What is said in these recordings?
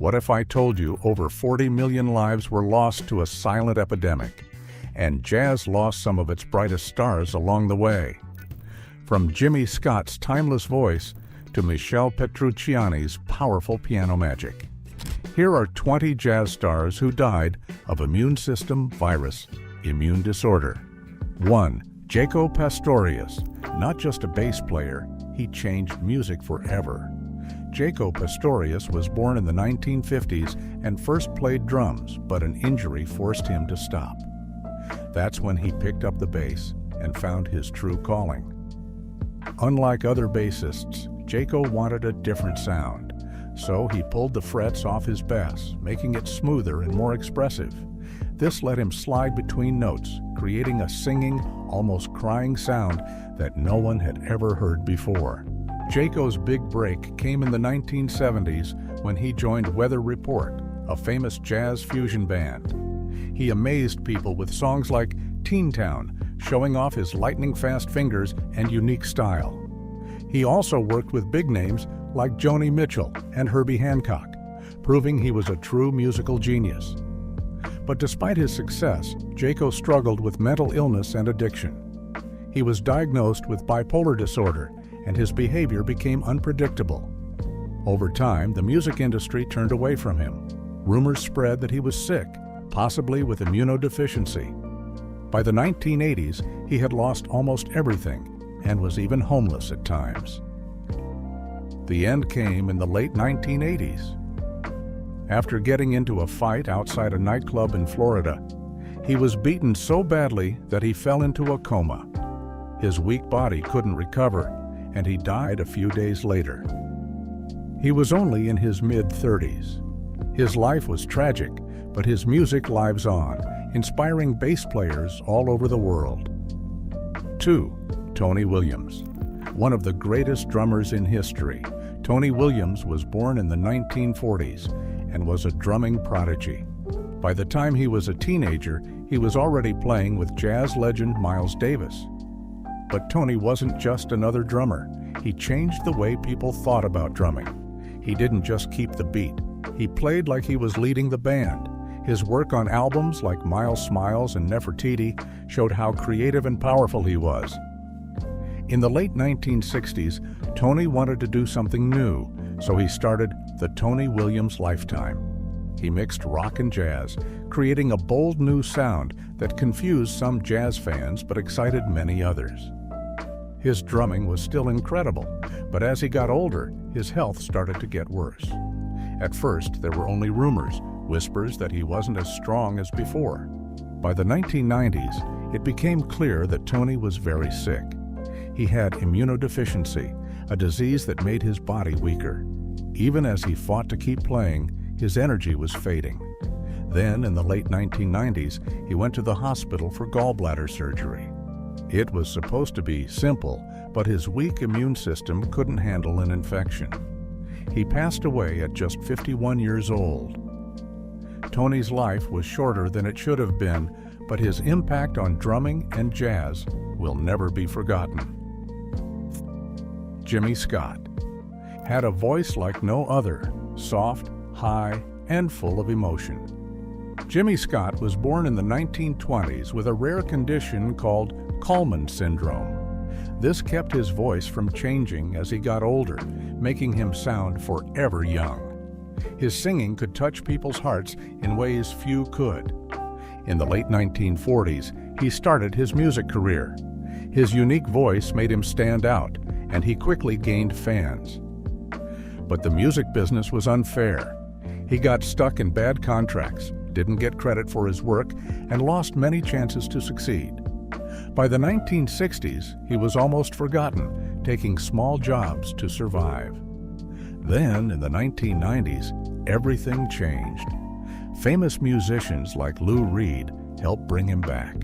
What if I told you over 40 million lives were lost to a silent epidemic, and jazz lost some of its brightest stars along the way? From Jimmy Scott's timeless voice to Michel Petrucciani's powerful piano magic. Here are 20 jazz stars who died of immune system virus immune disorder. 1. Jaco Pastorius. Not just a bass player, he changed music forever. Jaco Pastorius was born in the 1950s and first played drums, but an injury forced him to stop. That's when he picked up the bass and found his true calling. Unlike other bassists, Jaco wanted a different sound, so he pulled the frets off his bass, making it smoother and more expressive. This let him slide between notes, creating a singing, almost crying sound that no one had ever heard before. Jaco's big break came in the 1970s when he joined Weather Report, a famous jazz fusion band. He amazed people with songs like Teen Town, showing off his lightning-fast fingers and unique style. He also worked with big names like Joni Mitchell and Herbie Hancock, proving he was a true musical genius. But despite his success, Jaco struggled with mental illness and addiction. He was diagnosed with bipolar disorder, and his behavior became unpredictable. Over time, the music industry turned away from him. Rumors spread that he was sick, possibly with immunodeficiency. By the 1980s, he had lost almost everything and was even homeless at times. The end came in the late 1980s. After getting into a fight outside a nightclub in Florida, he was beaten so badly that he fell into a coma. His weak body couldn't recover, and he died a few days later. He was only in his mid-30s. His life was tragic, but his music lives on, inspiring bass players all over the world. 2. Tony Williams. One of the greatest drummers in history, Tony Williams was born in the 1940s and was a drumming prodigy. By the time he was a teenager, he was already playing with jazz legend Miles Davis. But Tony wasn't just another drummer. He changed the way people thought about drumming. He didn't just keep the beat. He played like he was leading the band. His work on albums like Miles Smiles and Nefertiti showed how creative and powerful he was. In the late 1960s, Tony wanted to do something new, so he started the Tony Williams Lifetime. He mixed rock and jazz, creating a bold new sound that confused some jazz fans but excited many others. His drumming was still incredible, but as he got older, his health started to get worse. At first, there were only rumors, whispers that he wasn't as strong as before. By the 1990s, it became clear that Tony was very sick. He had immunodeficiency, a disease that made his body weaker. Even as he fought to keep playing, his energy was fading. Then, in the late 1990s, he went to the hospital for gallbladder surgery. It was supposed to be simple, but his weak immune system couldn't handle an infection. He passed away at just 51 years old. Tony's life was shorter than it should have been, but his impact on drumming and jazz will never be forgotten. Jimmy Scott had a voice like no other, soft, high, and full of emotion. Jimmy Scott was born in the 1920s with a rare condition called Kallman syndrome. This kept his voice from changing as he got older, making him sound forever young. His singing could touch people's hearts in ways few could. In the late 1940s, he started his music career. His unique voice made him stand out, and he quickly gained fans. But the music business was unfair. He got stuck in bad contracts, didn't get credit for his work, and lost many chances to succeed. By the 1960s, he was almost forgotten, taking small jobs to survive. Then, in the 1990s, everything changed. Famous musicians like Lou Reed helped bring him back.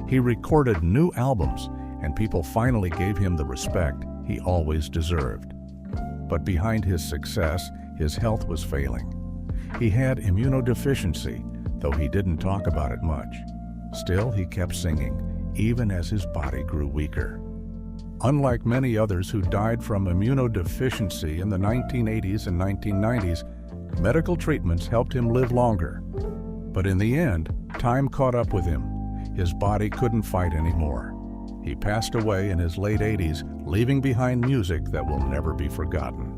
He recorded new albums, and people finally gave him the respect he always deserved. But behind his success, his health was failing. He had immunodeficiency, though he didn't talk about it much. Still, he kept singing, even as his body grew weaker. Unlike many others who died from immunodeficiency in the 1980s and 1990s, Medical treatments helped him live longer. But in the end, time caught up with him. His body couldn't fight anymore. He passed away in his late 80s, leaving behind music that will never be forgotten.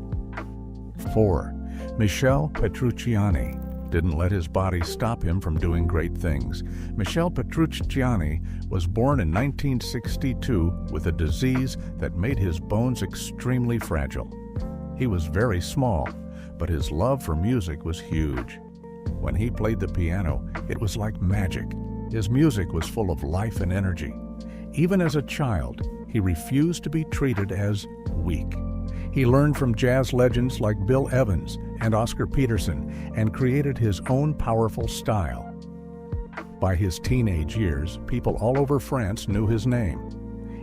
4. Michel Petrucciani didn't let his body stop him from doing great things. Michel Petrucciani was born in 1962 with a disease that made his bones extremely fragile. He was very small, but his love for music was huge. When he played the piano, it was like magic. His music was full of life and energy. Even as a child, he refused to be treated as weak. He learned from jazz legends like Bill Evans and Oscar Peterson and created his own powerful style. By his teenage years, people all over France knew his name.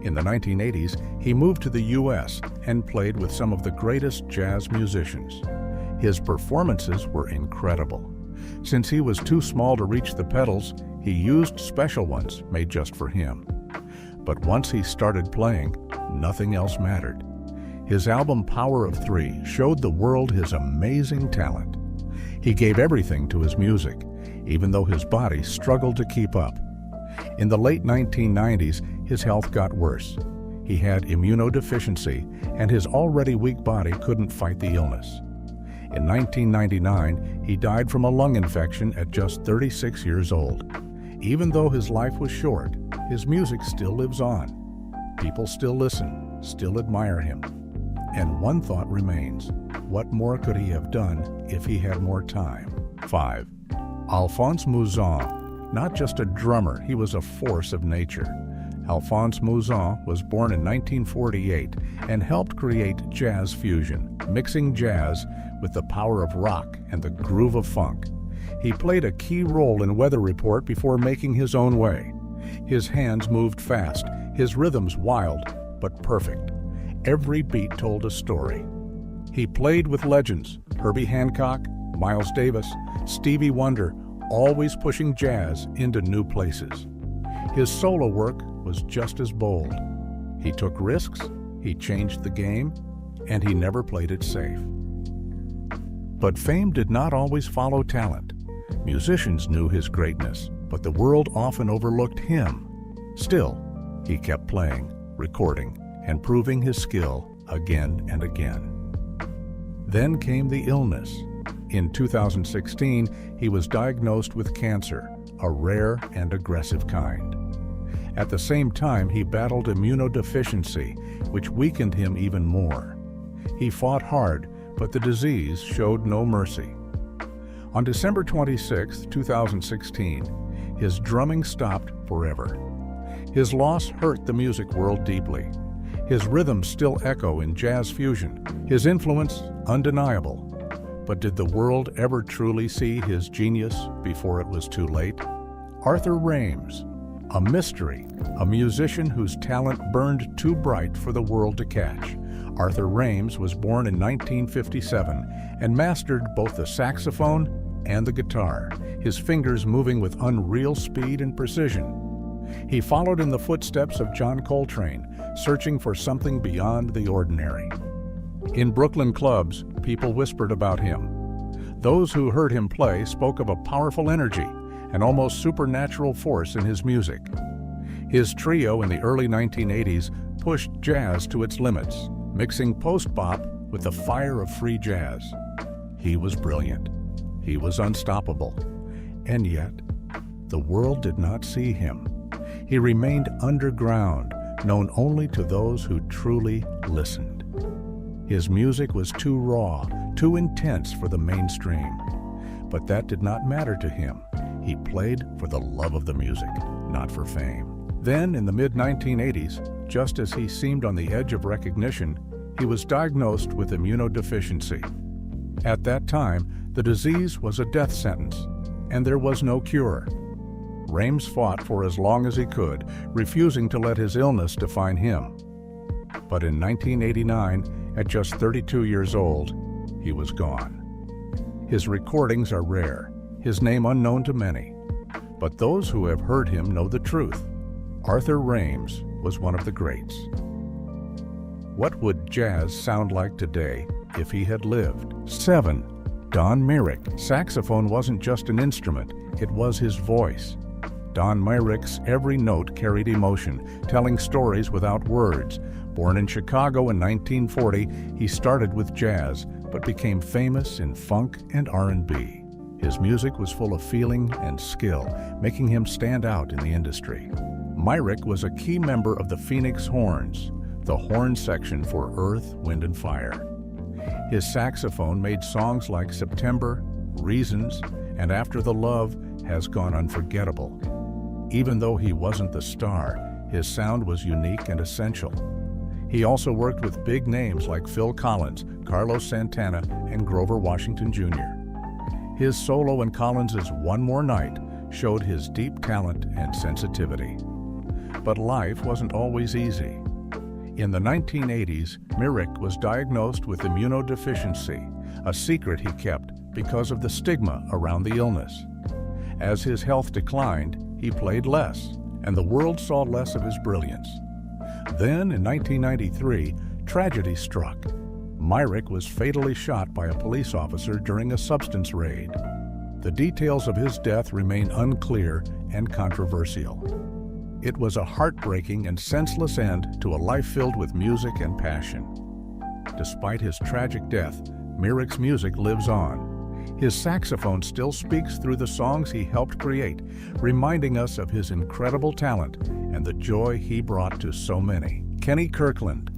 In the 1980s, he moved to the U.S. and played with some of the greatest jazz musicians. His performances were incredible. Since he was too small to reach the pedals, he used special ones made just for him. But once he started playing, nothing else mattered. His album Power of Three showed the world his amazing talent. He gave everything to his music, even though his body struggled to keep up. In the late 1990s, his health got worse. He had immunodeficiency, and his already weak body couldn't fight the illness. In 1999, he died from a lung infection at just 36 years old. Even though his life was short, his music still lives on. People still listen, still admire him. And one thought remains: what more could he have done if he had more time? 5. Alphonse Mouzon. Not just a drummer, he was a force of nature. Alphonse Mouzon was born in 1948 and helped create jazz fusion, mixing jazz with the power of rock and the groove of funk. He played a key role in Weather Report before making his own way. His hands moved fast, his rhythms wild but perfect. Every beat told a story. He played with legends: Herbie Hancock, Miles Davis, Stevie Wonder, always pushing jazz into new places. His solo work was just as bold. He took risks, he changed the game, and he never played it safe. But fame did not always follow talent. Musicians knew his greatness, but the world often overlooked him. Still, he kept playing, recording, and proving his skill again and again. Then came the illness. In 2016, he was diagnosed with cancer, a rare and aggressive kind. At the same time, he battled immunodeficiency, which weakened him even more. He fought hard, but the disease showed no mercy. On December 26, 2016, his drumming stopped forever. His loss hurt the music world deeply. His rhythms still echo in jazz fusion, his influence undeniable. But did the world ever truly see his genius before it was too late? Arthur Rames, a mystery, a musician whose talent burned too bright for the world to catch. Arthur Rames was born in 1957 and mastered both the saxophone and the guitar, his fingers moving with unreal speed and precision. He followed in the footsteps of John Coltrane, searching for something beyond the ordinary. In Brooklyn clubs, people whispered about him. Those who heard him play spoke of a powerful energy, an almost supernatural force in his music. His trio in the early 1980s pushed jazz to its limits, mixing post-bop with the fire of free jazz. He was brilliant. He was unstoppable. And yet, the world did not see him. He remained underground, known only to those who truly listened. His music was too raw, too intense for the mainstream. But that did not matter to him. He played for the love of the music, not for fame. Then, in the mid-1980s, just as he seemed on the edge of recognition, he was diagnosed with immunodeficiency. At that time, the disease was a death sentence, and there was no cure. Rames fought for as long as he could, refusing to let his illness define him. But in 1989, at just 32 years old, he was gone. His recordings are rare, his name unknown to many. But those who have heard him know the truth. Arthur Rames was one of the greats. What would jazz sound like today if he had lived? 7. Don Myrick. Saxophone wasn't just an instrument, it was his voice. Don Myrick's every note carried emotion, telling stories without words. Born in Chicago in 1940, he started with jazz, but became famous in funk and R&B. His music was full of feeling and skill, making him stand out in the industry. Myrick was a key member of the Phoenix Horns, the horn section for Earth, Wind and Fire. His saxophone made songs like September, Reasons, and After the Love Has Gone Unforgettable. Even though he wasn't the star, his sound was unique and essential. He also worked with big names like Phil Collins, Carlos Santana, and Grover Washington Jr. His solo in Collins's One More Night showed his deep talent and sensitivity. But life wasn't always easy. In the 1980s, Myrick was diagnosed with immunodeficiency, a secret he kept because of the stigma around the illness. As his health declined, he played less, and the world saw less of his brilliance. Then, in 1993, tragedy struck. Myrick was fatally shot by a police officer during a substance raid. The details of his death remain unclear and controversial. It was a heartbreaking and senseless end to a life filled with music and passion. Despite his tragic death, Myrick's music lives on. His saxophone still speaks through the songs he helped create, reminding us of his incredible talent and the joy he brought to so many. Kenny Kirkland.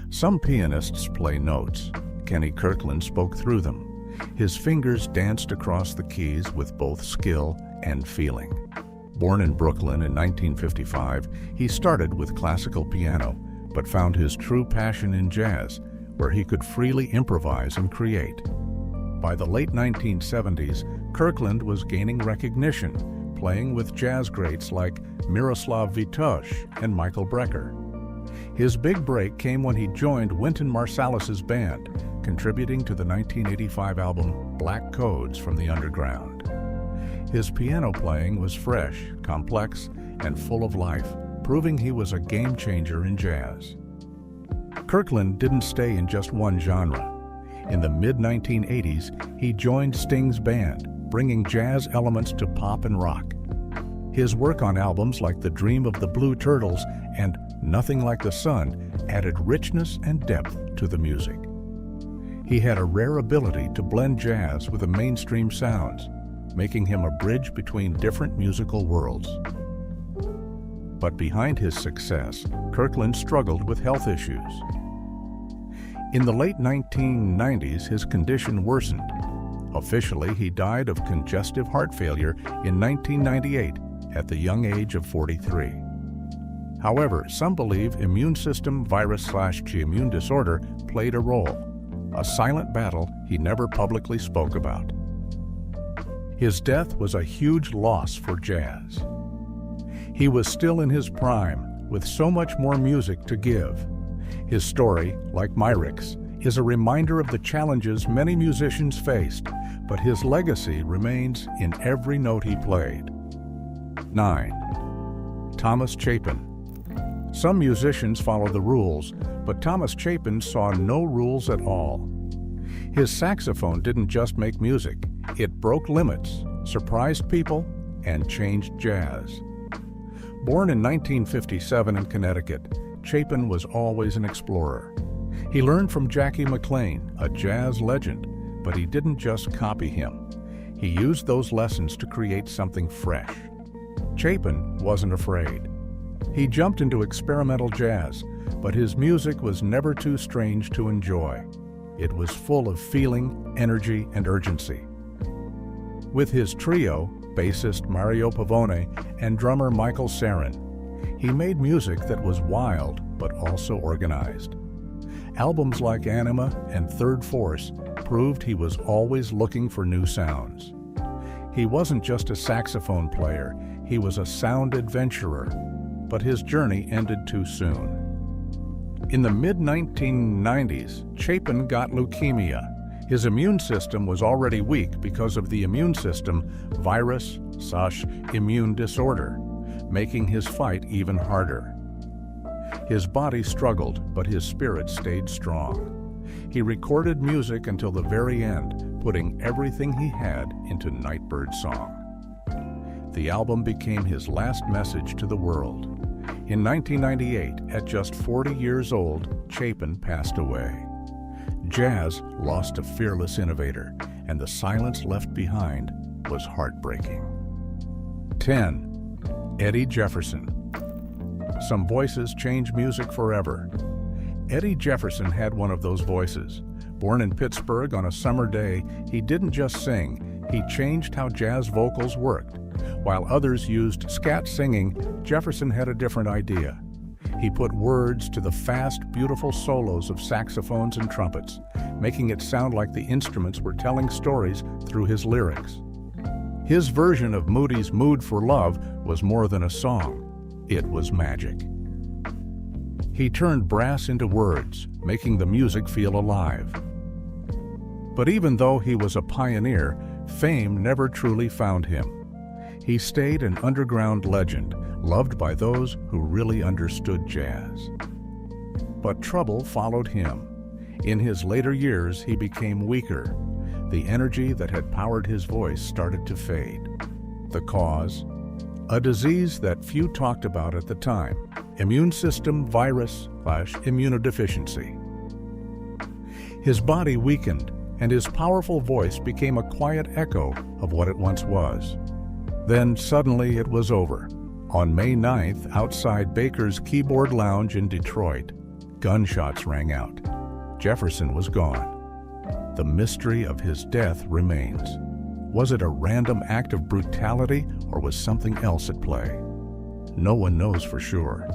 Some pianists play notes. Kenny Kirkland spoke through them. His fingers danced across the keys with both skill and feeling. Born in Brooklyn in 1955, he started with classical piano, but found his true passion in jazz, where he could freely improvise and create. By the late 1970s, Kirkland was gaining recognition, playing with jazz greats like Miroslav Vitoush and Michael Brecker. His big break came when he joined Wynton Marsalis's band, contributing to the 1985 album Black Codes from the Underground. His piano playing was fresh, complex, and full of life, proving he was a game changer in jazz. Kirkland didn't stay in just one genre. In the mid-1980s, he joined Sting's band, bringing jazz elements to pop and rock. His work on albums like The Dream of the Blue Turtles and Nothing Like the Sun added richness and depth to the music. He had a rare ability to blend jazz with the mainstream sounds, making him a bridge between different musical worlds. But behind his success, Kirkland struggled with health issues. In the late 1990s, his condition worsened. Officially, he died of congestive heart failure in 1998 at the young age of 43. However, some believe immune system virus/G immune disorder played a role, a silent battle he never publicly spoke about. His death was a huge loss for jazz. He was still in his prime, with so much more music to give. His story, like Myrick's, is a reminder of the challenges many musicians faced, but his legacy remains in every note he played. 9. Thomas Chapin. Some musicians follow the rules, but Thomas Chapin saw no rules at all. His saxophone didn't just make music, it broke limits, surprised people, and changed jazz. Born in 1957 in Connecticut, Chapin was always an explorer. He learned from Jackie McLean, a jazz legend, but he didn't just copy him. He used those lessons to create something fresh. Chapin wasn't afraid. He jumped into experimental jazz, but his music was never too strange to enjoy. It was full of feeling, energy, and urgency. With his trio, bassist Mario Pavone and drummer Michael Sarin, he made music that was wild but also organized. Albums like Anima and Third Force proved he was always looking for new sounds. He wasn't just a saxophone player, he was a sound adventurer, but his journey ended too soon. In the mid-1990s, Chapin got leukemia. His immune system was already weak because of the immune system virus/immune disorder, making his fight even harder. His body struggled, but his spirit stayed strong. He recorded music until the very end, putting everything he had into Nightbird Song. The album became his last message to the world. In 1998, at just 40 years old, Chapin passed away. Jazz lost a fearless innovator, and the silence left behind was heartbreaking. 10. Eddie Jefferson. Some voices change music forever. Eddie Jefferson had one of those voices. Born in Pittsburgh on a summer day, he didn't just sing, he changed how jazz vocals worked. While others used scat singing, Jefferson had a different idea. He put words to the fast, beautiful solos of saxophones and trumpets, making it sound like the instruments were telling stories through his lyrics. His version of Moody's Mood for Love was more than a song. It was magic. He turned brass into words, making the music feel alive. But even though he was a pioneer, fame never truly found him. He stayed an underground legend, loved by those who really understood jazz. But trouble followed him. In his later years, he became weaker. The energy that had powered his voice started to fade. The cause? A disease that few talked about at the time, immune system virus/immunodeficiency. His body weakened, and his powerful voice became a quiet echo of what it once was. Then suddenly it was over. On May 9th, outside Baker's Keyboard Lounge in Detroit, gunshots rang out. Jefferson was gone. The mystery of his death remains. Was it a random act of brutality, or was something else at play? No one knows for sure.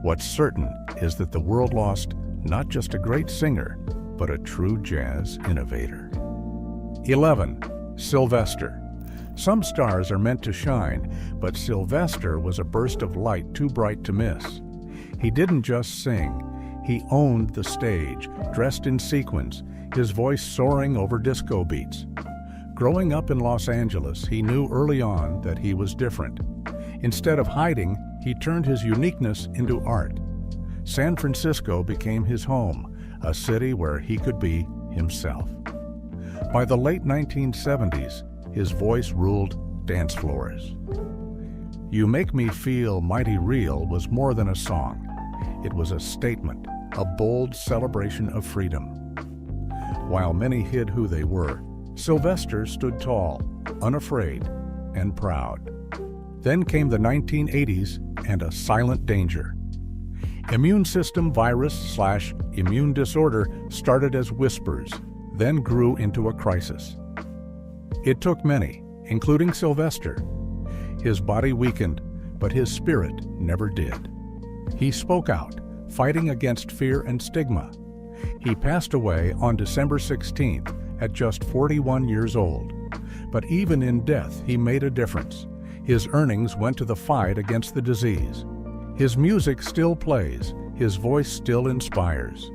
What's certain is that the world lost not just a great singer, but a true jazz innovator. 11. Sylvester. Some stars are meant to shine, but Sylvester was a burst of light too bright to miss. He didn't just sing. He owned the stage, dressed in sequins, his voice soaring over disco beats. Growing up in Los Angeles, he knew early on that he was different. Instead of hiding, he turned his uniqueness into art. San Francisco became his home, a city where he could be himself. By the late 1970s, his voice ruled dance floors. You Make Me Feel Mighty Real was more than a song. It was a statement, a bold celebration of freedom. While many hid who they were, Sylvester stood tall, unafraid, and proud. Then came the 1980s and a silent danger. Immune system virus/immune disorder started as whispers, then grew into a crisis. It took many, including Sylvester. His body weakened, but his spirit never did. He spoke out, fighting against fear and stigma. He passed away on December 16th at just 41 years old. But even in death, he made a difference. His earnings went to the fight against the disease. His music still plays, his voice still inspires.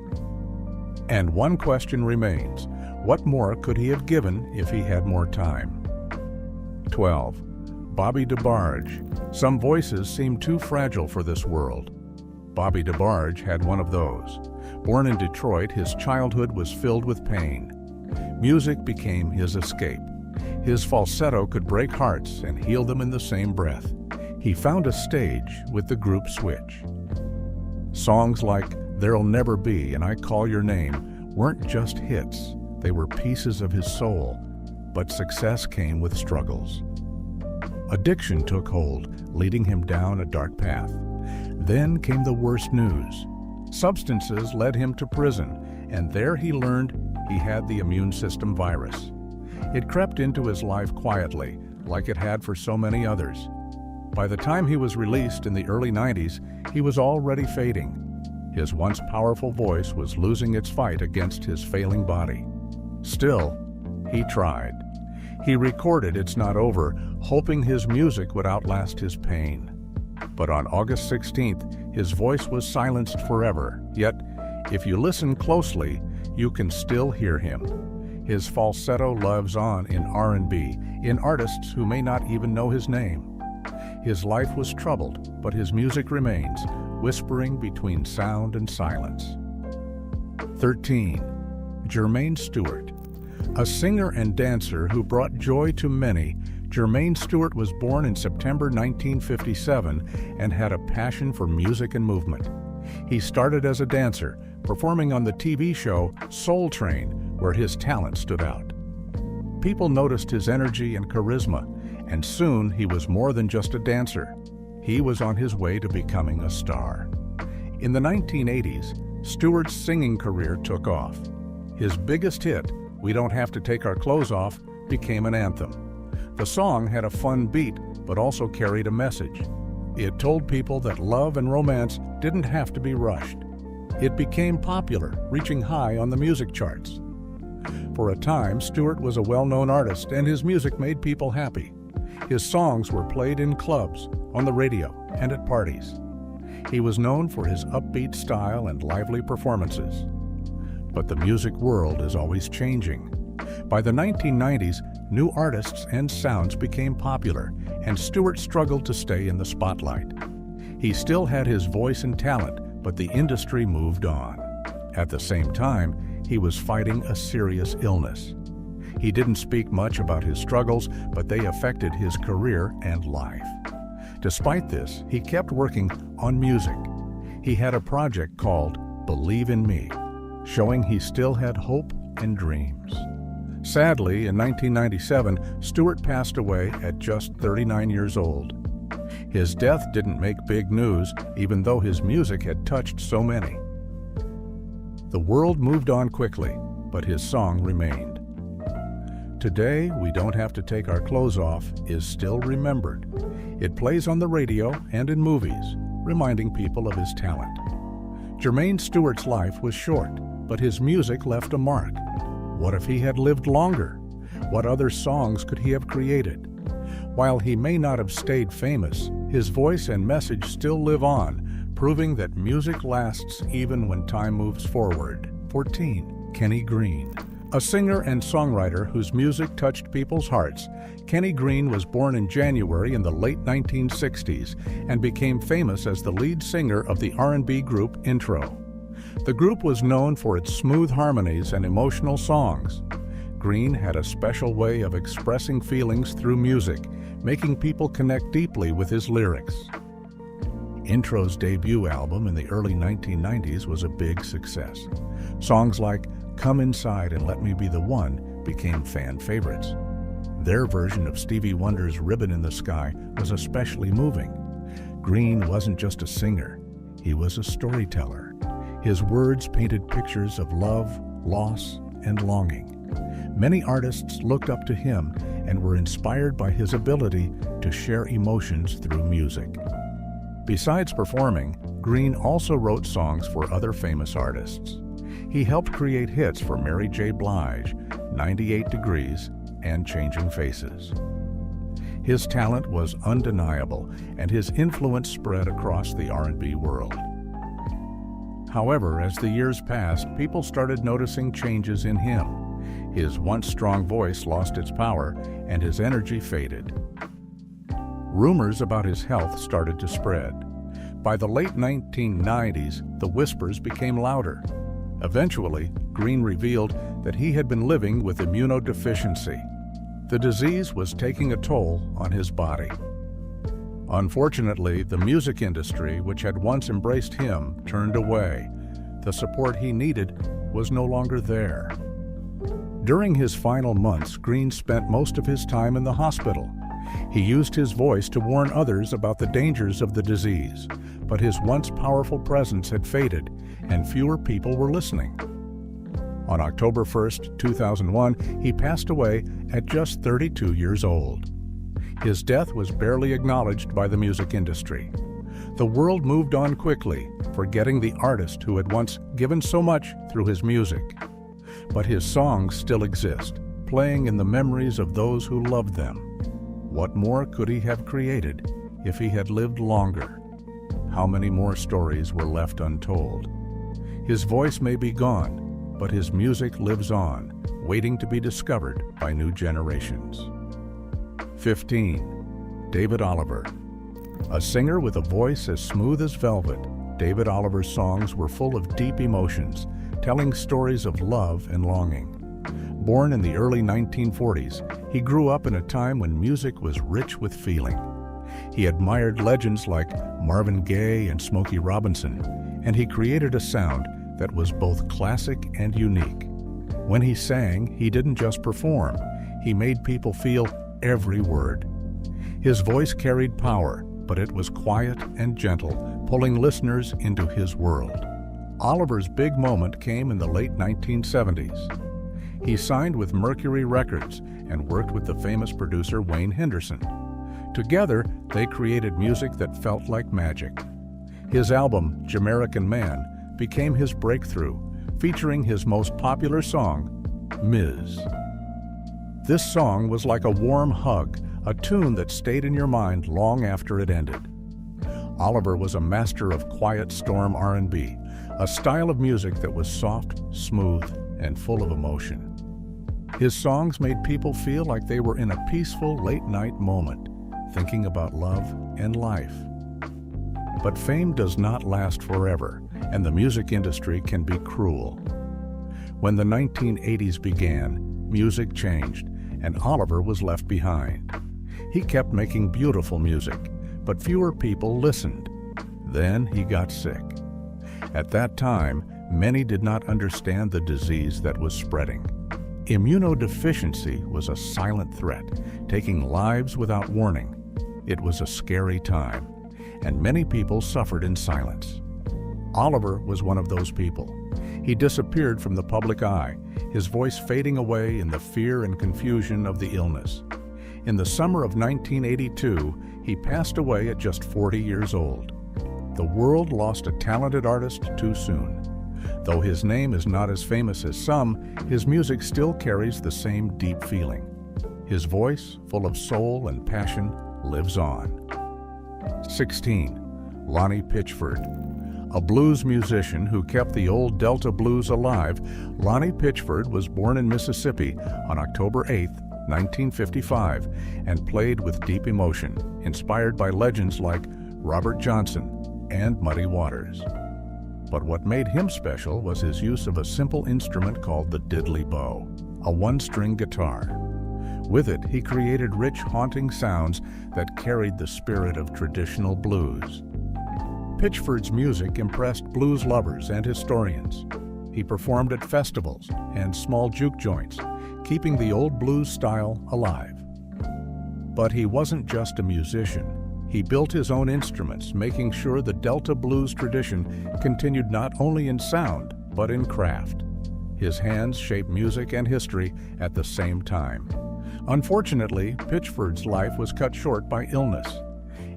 And one question remains: what more could he have given if he had more time? 12. Bobby DeBarge. Some voices seem too fragile for this world. Bobby DeBarge had one of those. Born in Detroit, his childhood was filled with pain. Music became his escape. His falsetto could break hearts and heal them in the same breath. He found a stage with the group Switch. Songs like There'll Never Be and I Call Your Name weren't just hits. They were pieces of his soul, but success came with struggles. Addiction took hold, leading him down a dark path. Then came the worst news. Substances led him to prison, and there he learned he had the immune system virus. It crept into his life quietly, like it had for so many others. By the time he was released in the early 90s, he was already fading. His once powerful voice was losing its fight against his failing body. Still, he tried. He recorded It's Not Over, hoping his music would outlast his pain. But on August 16th, his voice was silenced forever. Yet, if you listen closely, you can still hear him. His falsetto lives on in R&B, in artists who may not even know his name. His life was troubled, but his music remains, whispering between sound and silence. 13. Jermaine Stewart. A singer and dancer who brought joy to many, Jermaine Stewart was born in September 1957 and had a passion for music and movement. He started as a dancer, performing on the TV show Soul Train, where his talent stood out. People noticed his energy and charisma, and soon he was more than just a dancer. He was on his way to becoming a star. In the 1980s, Stewart's singing career took off. His biggest hit, "We Don't Have to Take Our Clothes Off," became an anthem. The song had a fun beat, but also carried a message. It told people that love and romance didn't have to be rushed. It became popular, reaching high on the music charts. For a time, Stewart was a well-known artist, and his music made people happy. His songs were played in clubs, on the radio, and at parties. He was known for his upbeat style and lively performances. But the music world is always changing. By the 1990s, new artists and sounds became popular, and Stewart struggled to stay in the spotlight. He still had his voice and talent, but the industry moved on. At the same time, he was fighting a serious illness. He didn't speak much about his struggles, but they affected his career and life. Despite this, he kept working on music. He had a project called Believe in Me, showing he still had hope and dreams. Sadly, in 1997, Stewart passed away at just 39 years old. His death didn't make big news, even though his music had touched so many. The world moved on quickly, but his song remained. Today, "We Don't Have to Take Our Clothes Off" is still remembered. It plays on the radio and in movies, reminding people of his talent. Jermaine Stewart's life was short, but his music left a mark. What if he had lived longer? What other songs could he have created? While he may not have stayed famous, his voice and message still live on, proving that music lasts even when time moves forward. 14. Kenny Green. A singer and songwriter whose music touched people's hearts, Kenny Green was born in January in the late 1960s and became famous as the lead singer of the R&B group Intro. The group was known for its smooth harmonies and emotional songs. Green had a special way of expressing feelings through music, making people connect deeply with his lyrics. Intro's debut album in the early 1990s was a big success. Songs like "Come Inside and Let Me Be the One" became fan favorites. Their version of Stevie Wonder's "Ribbon in the Sky" was especially moving. Green wasn't just a singer, he was a storyteller. His words painted pictures of love, loss, and longing. Many artists looked up to him and were inspired by his ability to share emotions through music. Besides performing, Green also wrote songs for other famous artists. He helped create hits for Mary J. Blige, 98 Degrees, and Changing Faces. His talent was undeniable, and his influence spread across the R&B world. However, as the years passed, people started noticing changes in him. His once strong voice lost its power, and his energy faded. Rumors about his health started to spread. By the late 1990s, the whispers became louder. Eventually, Green revealed that he had been living with immunodeficiency. The disease was taking a toll on his body. Unfortunately, the music industry, which had once embraced him, turned away. The support he needed was no longer there. During his final months, Green spent most of his time in the hospital. He used his voice to warn others about the dangers of the disease, but his once powerful presence had faded, and fewer people were listening. On October 1st, 2001, he passed away at just 32 years old. His death was barely acknowledged by the music industry. The world moved on quickly, forgetting the artist who had once given so much through his music. But his songs still exist, playing in the memories of those who loved them. What more could he have created if he had lived longer? How many more stories were left untold? His voice may be gone, but his music lives on, waiting to be discovered by new generations. 15. David Oliver. A singer with a voice as smooth as velvet, David Oliver's songs were full of deep emotions, telling stories of love and longing. Born in the early 1940s, he grew up in a time when music was rich with feeling. He admired legends like Marvin Gaye and Smokey Robinson, and he created a sound that was both classic and unique. When he sang, he didn't just perform, he made people feel every word. His voice carried power, but it was quiet and gentle, pulling listeners into his world. Oliver's big moment came in the late 1970s. He signed with Mercury Records and worked with the famous producer Wayne Henderson. Together, they created music that felt like magic. His album, Jamaican Man, became his breakthrough, featuring his most popular song, Ms. This song was like a warm hug, a tune that stayed in your mind long after it ended. Oliver was a master of quiet storm R&B, a style of music that was soft, smooth, and full of emotion. His songs made people feel like they were in a peaceful late-night moment, thinking about love and life. But fame does not last forever, and the music industry can be cruel. When the 1980s began, music changed, and Oliver was left behind. He kept making beautiful music, but fewer people listened. Then he got sick. At that time, many did not understand the disease that was spreading. Immunodeficiency was a silent threat, taking lives without warning. It was a scary time, and many people suffered in silence. Oliver was one of those people. He disappeared from the public eye, his voice fading away in the fear and confusion of the illness. In the summer of 1982, he passed away at just 40 years old. The world lost a talented artist too soon. Though his name is not as famous as some, his music still carries the same deep feeling. His voice, full of soul and passion, lives on. 16. Lonnie Pitchford. A blues musician who kept the old Delta blues alive, Lonnie Pitchford was born in Mississippi on October 8, 1955, and played with deep emotion, inspired by legends like Robert Johnson and Muddy Waters. But what made him special was his use of a simple instrument called the diddley bow, a one-string guitar. With it, he created rich, haunting sounds that carried the spirit of traditional blues. Pitchford's music impressed blues lovers and historians. He performed at festivals and small juke joints, keeping the old blues style alive. But he wasn't just a musician. He built his own instruments, making sure the Delta blues tradition continued not only in sound, but in craft. His hands shaped music and history at the same time. Unfortunately, Pitchford's life was cut short by illness.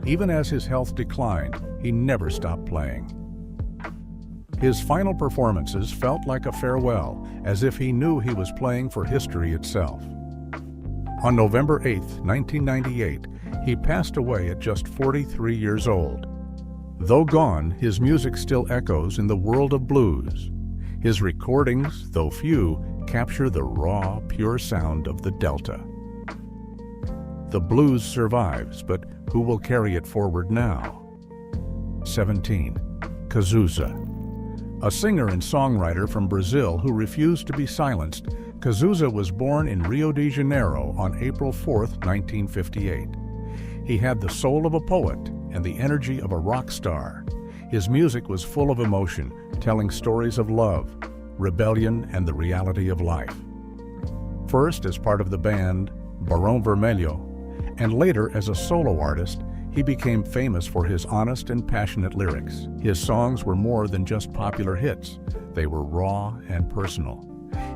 Even as his health declined, he never stopped playing. His final performances felt like a farewell, as if he knew he was playing for history itself. On November 8, 1998, he passed away at just 43 years old. Though gone, his music still echoes in the world of blues. His recordings, though few, capture the raw, pure sound of the Delta. The blues survives, but who will carry it forward now? 17. Cazuza. A singer and songwriter from Brazil who refused to be silenced, Cazuza was born in Rio de Janeiro on April 4, 1958. He had the soul of a poet and the energy of a rock star. His music was full of emotion, telling stories of love, rebellion, and the reality of life. First as part of the band Barão Vermelho, and later as a solo artist, he became famous for his honest and passionate lyrics. His songs were more than just popular hits. They were raw and personal.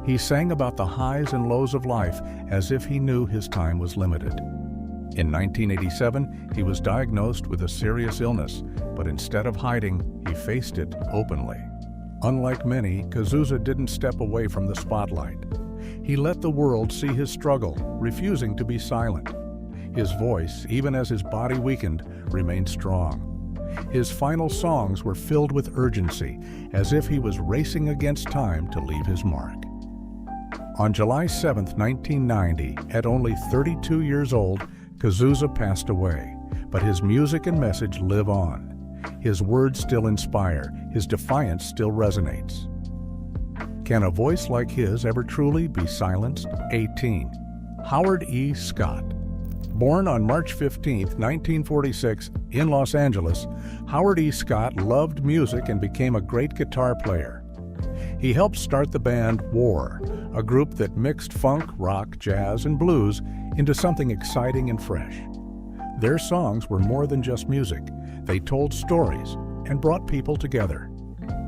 He sang about the highs and lows of life as if he knew his time was limited. In 1987, he was diagnosed with a serious illness, but instead of hiding, he faced it openly. Unlike many, Cazuza didn't step away from the spotlight. He let the world see his struggle, refusing to be silent. His voice, even as his body weakened, remained strong. His final songs were filled with urgency, as if he was racing against time to leave his mark. On July 7, 1990, at only 32 years old, Cazuza passed away, but his music and message live on. His words still inspire, his defiance still resonates. Can a voice like his ever truly be silenced? 18. Howard E. Scott. Born on March 15, 1946, in Los Angeles, Howard E. Scott loved music and became a great guitar player. He helped start the band War, a group that mixed funk, rock, jazz, and blues into something exciting and fresh. Their songs were more than just music. They told stories and brought people together.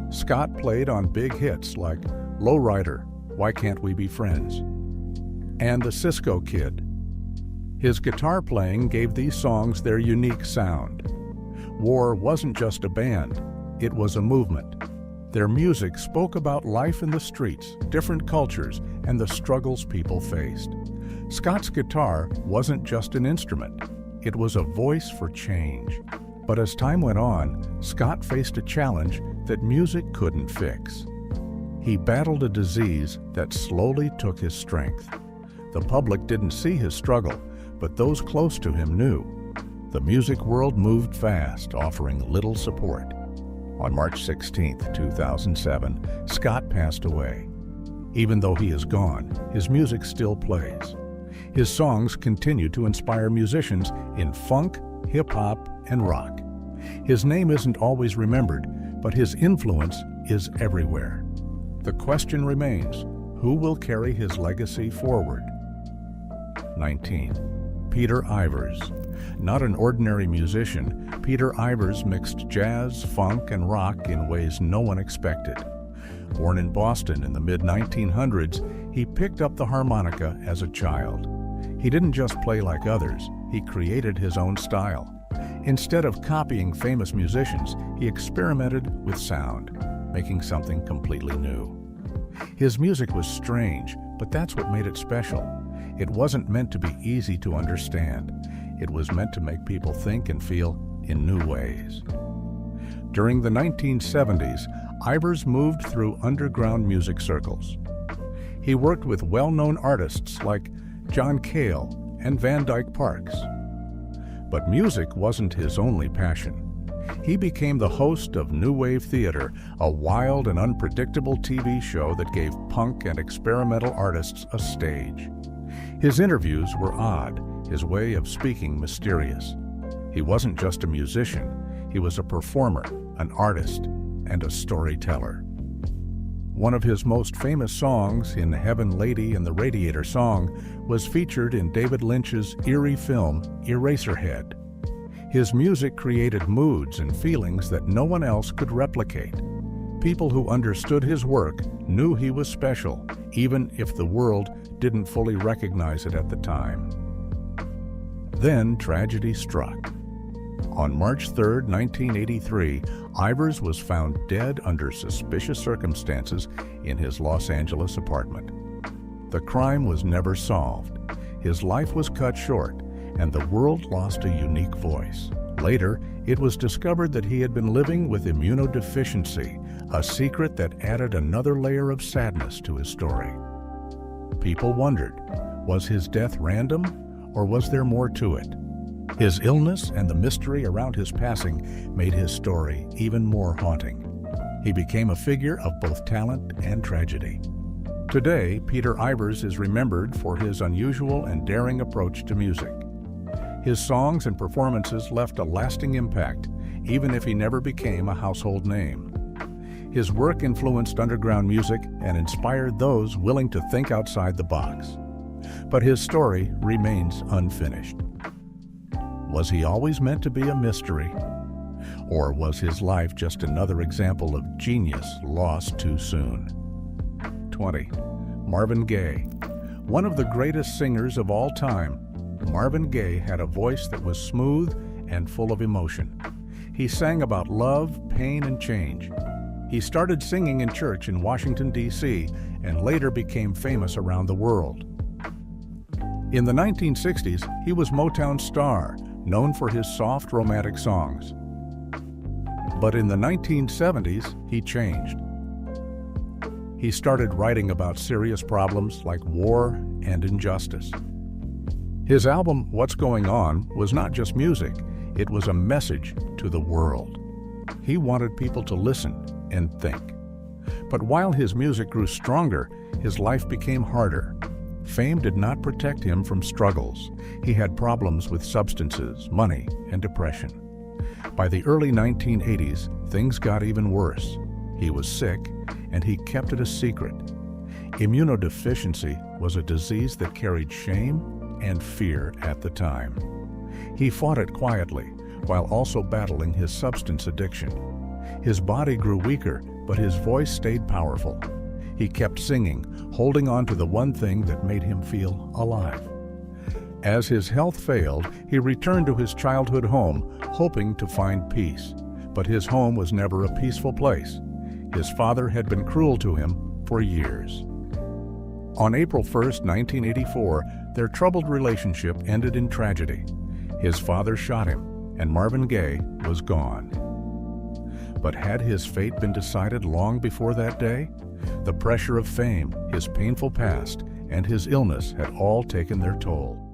Scott played on big hits like Lowrider, Why Can't We Be Friends, and The Cisco Kid. His guitar playing gave these songs their unique sound. War wasn't just a band, it was a movement. Their music spoke about life in the streets, different cultures, and the struggles people faced. Scott's guitar wasn't just an instrument, it was a voice for change. But as time went on, Scott faced a challenge that music couldn't fix. He battled a disease that slowly took his strength. The public didn't see his struggle, but those close to him knew. The music world moved fast, offering little support. On March 16, 2007, Scott passed away. Even though he is gone, his music still plays. His songs continue to inspire musicians in funk, hip-hop, and rock. His name isn't always remembered, but his influence is everywhere. The question remains, who will carry his legacy forward? 19. Peter Ivers. Not an ordinary musician, Peter Ivers mixed jazz, funk, and rock in ways no one expected. Born in Boston in the mid-1900s, he picked up the harmonica as a child. He didn't just play like others, he created his own style. Instead of copying famous musicians, he experimented with sound, making something completely new. His music was strange, but that's what made it special. It wasn't meant to be easy to understand. It was meant to make people think and feel in new ways. During the 1970s, Ivers moved through underground music circles. He worked with well-known artists like John Cale and Van Dyke Parks. But music wasn't his only passion. He became the host of New Wave Theater, a wild and unpredictable TV show that gave punk and experimental artists a stage. His interviews were odd, his way of speaking mysterious. He wasn't just a musician, he was a performer, an artist, and a storyteller. One of his most famous songs, In Heaven Lady and the Radiator Song, was featured in David Lynch's eerie film, Eraserhead. His music created moods and feelings that no one else could replicate. People who understood his work knew he was special, even if the world didn't fully recognize it at the time. Then tragedy struck. On March 3, 1983, Ivers was found dead under suspicious circumstances in his Los Angeles apartment. The crime was never solved. His life was cut short, and the world lost a unique voice. Later, it was discovered that he had been living with immunodeficiency, a secret that added another layer of sadness to his story. People wondered, was his death random, or was there more to it? His illness and the mystery around his passing made his story even more haunting. He became a figure of both talent and tragedy. Today, Peter Ivers is remembered for his unusual and daring approach to music. His songs and performances left a lasting impact, even if he never became a household name. His work influenced underground music and inspired those willing to think outside the box. But his story remains unfinished. Was he always meant to be a mystery? Or was his life just another example of genius lost too soon? 20. Marvin Gaye. One of the greatest singers of all time, Marvin Gaye had a voice that was smooth and full of emotion. He sang about love, pain, and change. He started singing in church in Washington, D.C., and later became famous around the world. In the 1960s, he was Motown's star, known for his soft, romantic songs. But in the 1970s, he changed. He started writing about serious problems like war and injustice. His album, What's Going On, was not just music, it was a message to the world. He wanted people to listen and think. But while his music grew stronger, his life became harder. Fame did not protect him from struggles. He had problems with substances, money, and depression. By the early 1980s, things got even worse. He was sick, and he kept it a secret. Immunodeficiency was a disease that carried shame and fear at the time. He fought it quietly, while also battling his substance addiction. His body grew weaker, but his voice stayed powerful. He kept singing, holding on to the one thing that made him feel alive. As his health failed, he returned to his childhood home, hoping to find peace. But his home was never a peaceful place. His father had been cruel to him for years. On April 1, 1984, their troubled relationship ended in tragedy. His father shot him, and Marvin Gaye was gone. But had his fate been decided long before that day? The pressure of fame, his painful past, and his illness had all taken their toll.